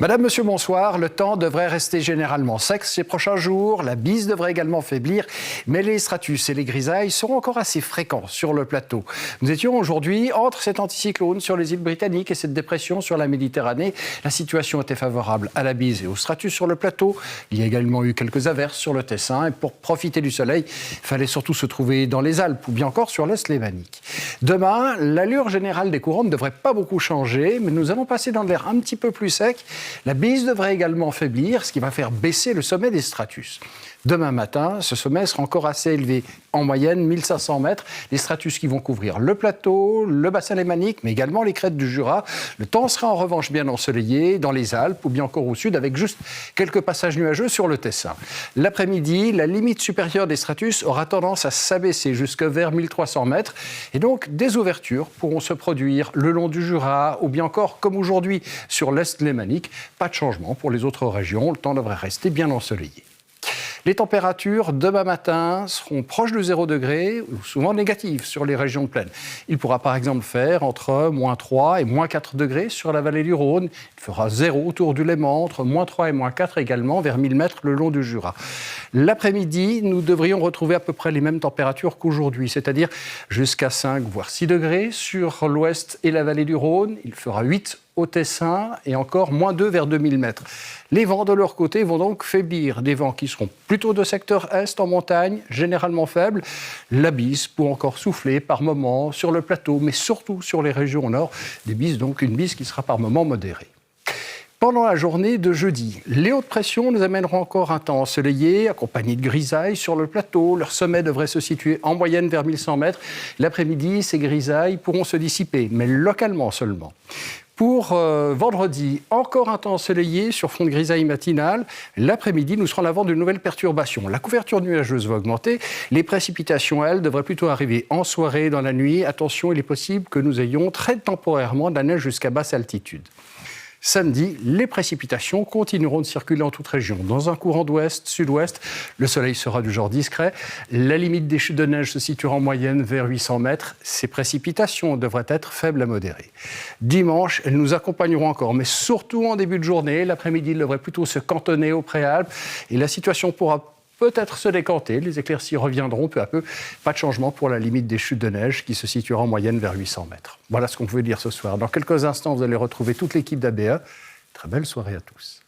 Madame, monsieur, bonsoir. Le temps devrait rester généralement sec ces prochains jours. La bise devrait également faiblir, mais les stratus et les grisailles seront encore assez fréquents sur le plateau. Nous étions aujourd'hui entre cet anticyclone sur les îles britanniques et cette dépression sur la Méditerranée. La situation était favorable à la bise et aux stratus sur le plateau. Il y a également eu quelques averses sur le Tessin et pour profiter du soleil, il fallait surtout se trouver dans les Alpes ou bien encore sur l'Est lémanique. Demain, l'allure générale des courants ne devrait pas beaucoup changer, mais nous allons passer dans de l'air un petit peu plus sec. La bise devrait également faiblir, ce qui va faire baisser le sommet des stratus. Demain matin, ce sommet sera encore assez élevé, en moyenne 1500 mètres. Les stratus qui vont couvrir le plateau, le bassin lémanique, mais également les crêtes du Jura. Le temps sera en revanche bien ensoleillé dans les Alpes ou bien encore au sud, avec juste quelques passages nuageux sur le Tessin. L'après-midi, la limite supérieure des stratus aura tendance à s'abaisser jusque vers 1300 mètres. Et donc, des ouvertures pourront se produire le long du Jura ou bien encore, comme aujourd'hui, sur l'Est lémanique. Pas de changement pour les autres régions. Le temps devrait rester bien ensoleillé. Les températures, demain matin, seront proches de 0 degré, ou souvent négatives sur les régions de plaine. Il pourra par exemple faire entre -3 et -4 degrés sur la vallée du Rhône. Il fera 0 autour du Léman, entre -3 et -4 également, vers 1000 mètres le long du Jura. L'après-midi, nous devrions retrouver à peu près les mêmes températures qu'aujourd'hui, c'est-à-dire jusqu'à 5 voire 6 degrés sur l'ouest et la vallée du Rhône. Il fera 8 au Tessin et encore -2 vers 2000 mètres. Les vents de leur côté vont donc faiblir, des vents qui seront plutôt de secteur est en montagne, généralement faibles. La bise pour encore souffler par moments sur le plateau, mais surtout sur les régions au nord. Des bises, donc une bise qui sera par moments modérée. Pendant la journée de jeudi, les hautes pressions nous amèneront encore un temps ensoleillé, accompagné de grisailles sur le plateau. Leur sommet devrait se situer en moyenne vers 1100 mètres. L'après-midi, ces grisailles pourront se dissiper, mais localement seulement. Pour vendredi, encore un temps ensoleillé sur fond de grisaille matinale. L'après-midi, nous serons à l'avant d'une nouvelle perturbation. La couverture nuageuse va augmenter. Les précipitations, elles, devraient plutôt arriver en soirée, dans la nuit. Attention, il est possible que nous ayons très temporairement de la neige jusqu'à basse altitude. Samedi, les précipitations continueront de circuler en toute région. Dans un courant d'ouest-sud-ouest, le soleil sera du genre discret. La limite des chutes de neige se situera en moyenne vers 800 mètres. Ces précipitations devraient être faibles à modérées. Dimanche, elles nous accompagneront encore, mais surtout en début de journée. L'après-midi, elles devraient plutôt se cantonner aux Préalpes. Et la situation pourra peut-être se décanter. Les éclaircies reviendront peu à peu. Pas de changement pour la limite des chutes de neige qui se situera en moyenne vers 800 mètres. Voilà ce qu'on pouvait dire ce soir. Dans quelques instants, vous allez retrouver toute l'équipe d'ABE. Très belle soirée à tous.